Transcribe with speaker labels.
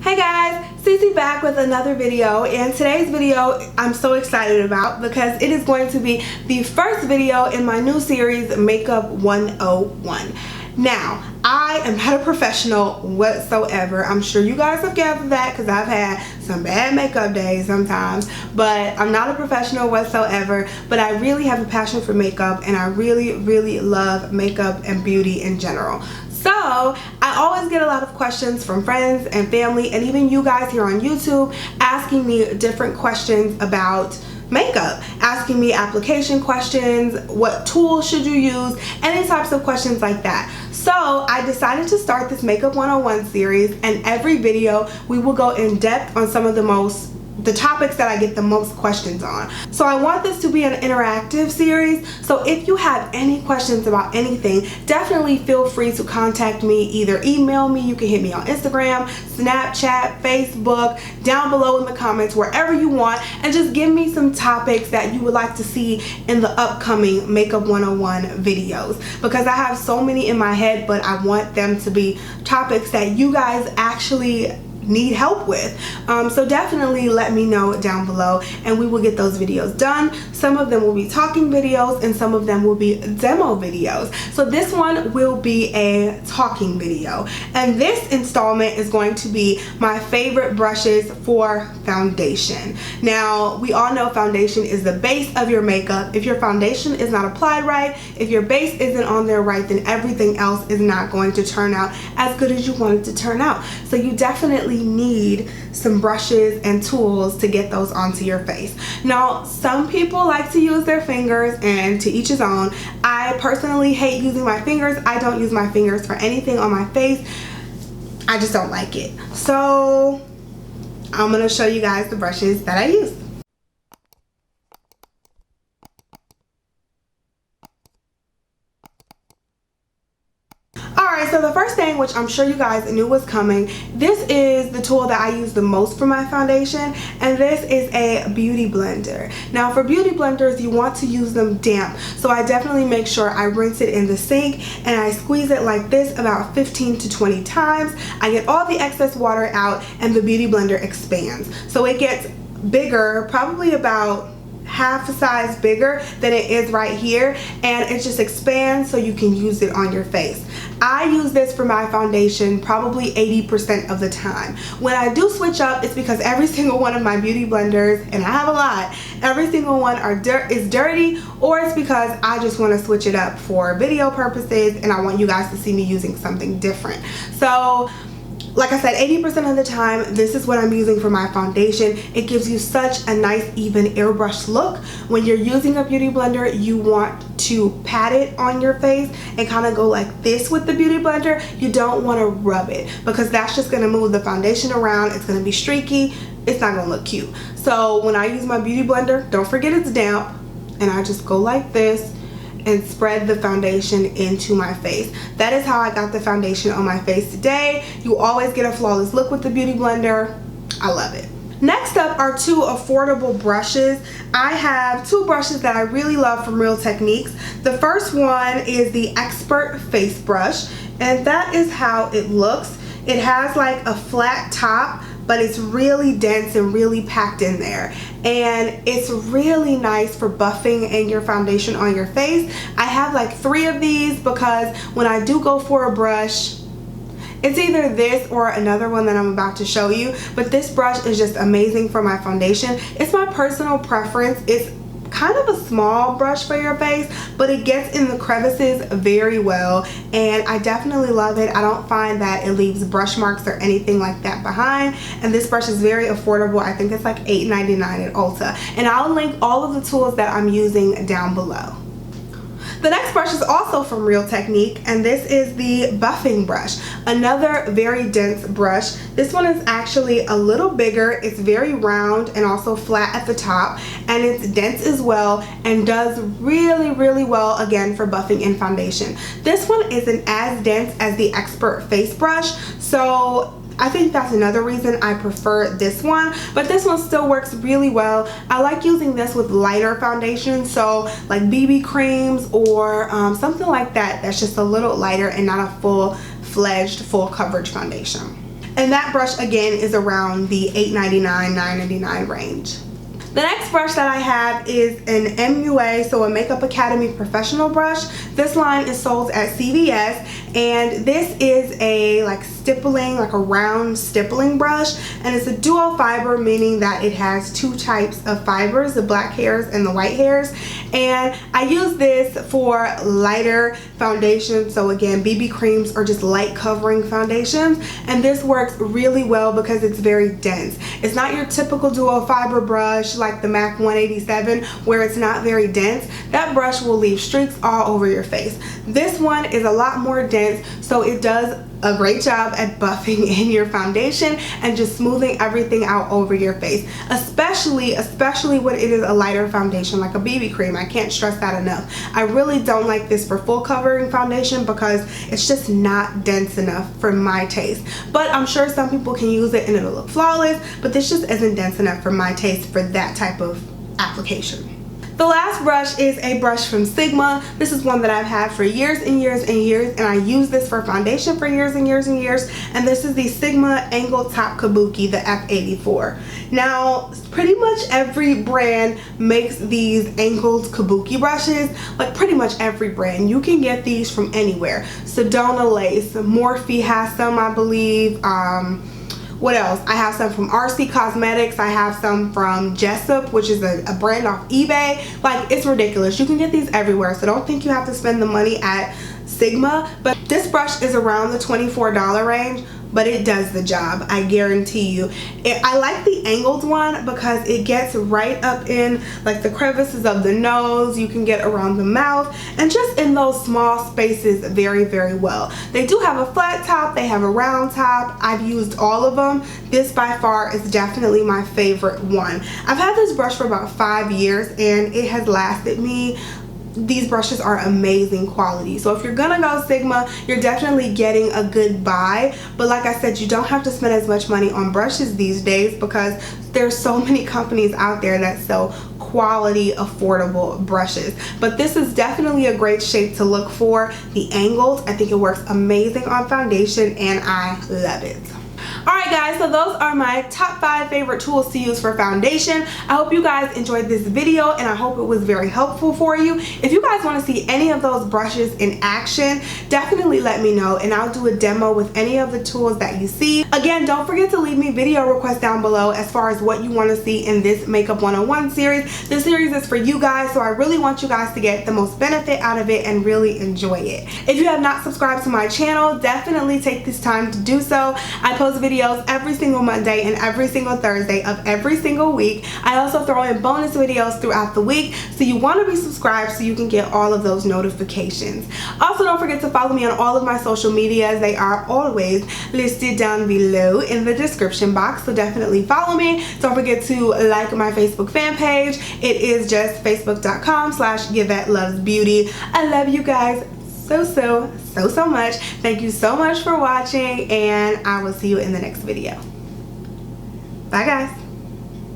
Speaker 1: Hey guys, Cece back with another video, and today's video I'm so excited about because it is going to be the first video in my new series, Makeup 101. Now, I am not a professional whatsoever. I'm sure you guys have gathered that because I've had some bad makeup days sometimes, but I'm not a professional whatsoever. But I really have a passion for makeup, and I really love makeup and beauty in general. So I always get a lot of questions from friends and family and even you guys here on YouTube asking me different questions about makeup, asking me application questions, what tools should you use, any types of questions like that. So I decided to start this Makeup 101 series, and every video we will go in depth on some of the topics that I get the most questions on. So I want this to be an interactive series, so if you have any questions about anything, definitely feel free to contact me. Either email me, you can hit me on Instagram, Snapchat, Facebook, down below in the comments, wherever you want, and just give me some topics that you would like to see in the upcoming Makeup 101 videos, because I have so many in my head, but I want them to be topics that you guys actually need help with. So definitely let me know down below and we will get those videos done. Some of them will be talking videos and some of them will be demo videos. So this one will be a talking video, and this installment is going to be my favorite brushes for foundation. Now, we all know foundation is the base of your makeup. If your foundation is not applied right, if your base isn't on there right, then everything else is not going to turn out as good as you want it to turn out. So you definitely need some brushes and tools to get those onto your face. Now, some people like to use their fingers, and to each his own. I personally hate using my fingers. I don't use my fingers for anything on my face. I just don't like it. So I'm gonna show you guys the brushes that I use. Alright, so the first thing, which I'm sure you guys knew was coming, this is the tool that I use the most for my foundation, and this is a beauty blender. Now, for beauty blenders, you want to use them damp, so I definitely make sure I rinse it in the sink and I squeeze it like this about 15 to 20 times. I get all the excess water out and the beauty blender expands. So it gets bigger, probably about half a size bigger than it is right here, and it just expands so you can use it on your face. I use this for my foundation probably 80% of the time. When I do switch up, it's because every single one of my beauty blenders, and I have a lot, every single one is dirty, or it's because I just want to switch it up for video purposes and I want you guys to see me using something different. So like I said, 80% of the time, this is what I'm using for my foundation. It gives you such a nice, even airbrush look. When you're using a beauty blender, you want to pat it on your face and kind of go like this with the beauty blender. You don't want to rub it, because that's just going to move the foundation around. It's going to be streaky. It's not going to look cute. So when I use my beauty blender, don't forget it's damp, and I just go like this and spread the foundation into my face. That is how I got the foundation on my face today. You always get a flawless look with the beauty blender. I love it. Next up are two affordable brushes. I have two brushes that I really love from Real Techniques. The first one is the Expert Face Brush, and that is how it looks. It has like a flat top, but it's really dense and really packed in there, and it's really nice for buffing in your foundation on your face. I have like 3 of these because when I do go for a brush, it's either this or another one that I'm about to show you, but this brush is just amazing for my foundation. It's my personal preference. It's kind of a small brush for your face, but it gets in the crevices very well, and I definitely love it. I don't find that it leaves brush marks or anything like that behind, and this brush is very affordable. I think it's like $8.99 at Ulta, and I'll link all of the tools that I'm using down below. The next brush is also from Real Technique, and this is the buffing brush, another very dense brush. This one is actually a little bigger. It's very round and also flat at the top, and it's dense as well and does really well again for buffing in foundation. This one isn't as dense as the Expert Face Brush, so I think that's another reason I prefer this one, but this one still works really well. I like using this with lighter foundation, so like BB creams or something like that that's just a little lighter and not a full-fledged, full coverage foundation. and that brush again is around the $8.99, $9.99 range. The next brush that I have is an MUA, so a Makeup Academy Professional brush. This line is sold at CVS, and this is a stippling, a round stippling brush, and it's a dual fiber, meaning that it has two types of fibers, the black hairs and the white hairs. And I use this for lighter foundation, so again, BB creams or just light covering foundations, and this works really well because it's very dense. It's not your typical dual fiber brush like the MAC 187 where it's not very dense. That brush will leave streaks all over your face. This one is a lot more dense, so it does a great job at buffing in your foundation and just smoothing everything out over your face, especially when it is a lighter foundation like a BB cream. I can't stress that enough. I really don't like this for full covering foundation because it's just not dense enough for my taste, but I'm sure some people can use it and it'll look flawless, but this just isn't dense enough for my taste for that type of application. The last brush is a brush from Sigma. This is one that I've had for years and years and years, and I use this for foundation for years and years and years, and this is the Sigma Angled Top Kabuki, the F84. Now, pretty much every brand makes these angled kabuki brushes, pretty much every brand. You can get these from anywhere. Sedona Lace, Morphe has some, I believe. What else? I have some from RC Cosmetics. I have some from Jessup, which is a brand off eBay. It's ridiculous. You can get these everywhere, so don't think you have to spend the money at Sigma. But this brush is around the $24 range, but it does the job, I guarantee you. I like the angled one because it gets right up in the crevices of the nose. You can get around the mouth and just in those small spaces very, very well. They do have a flat top, they have a round top. I've used all of them. This by far is definitely my favorite one. I've had this brush for about 5 years and it has lasted me. These brushes are amazing quality, so if you're gonna go Sigma, you're definitely getting a good buy. But like I said, you don't have to spend as much money on brushes these days because there's so many companies out there that sell quality, affordable brushes. But this is definitely a great shape to look for. The angled, I think it works amazing on foundation and I love it. Alright guys, so those are my top 5 favorite tools to use for foundation. I hope you guys enjoyed this video and I hope it was very helpful for you. If you guys want to see any of those brushes in action, definitely let me know and I'll do a demo with any of the tools that you see. Again, don't forget to leave me video requests down below as far as what you want to see in this Makeup 101 series. This series is for you guys, so I really want you guys to get the most benefit out of it and really enjoy it. If you have not subscribed to my channel, definitely take this time to do so. I post videos every single Monday and every single Thursday of every single week. I also throw in bonus videos throughout the week, so you want to be subscribed so you can get all of those notifications. Also, don't forget to follow me on all of my social medias. They are always listed down below in the description box, so definitely follow me. Don't forget to like my Facebook fan page. It is just facebook.com/YvetteLuvsBeauty. I love you guys so much. Thank you so much for watching and I will see you in the next video. Bye guys.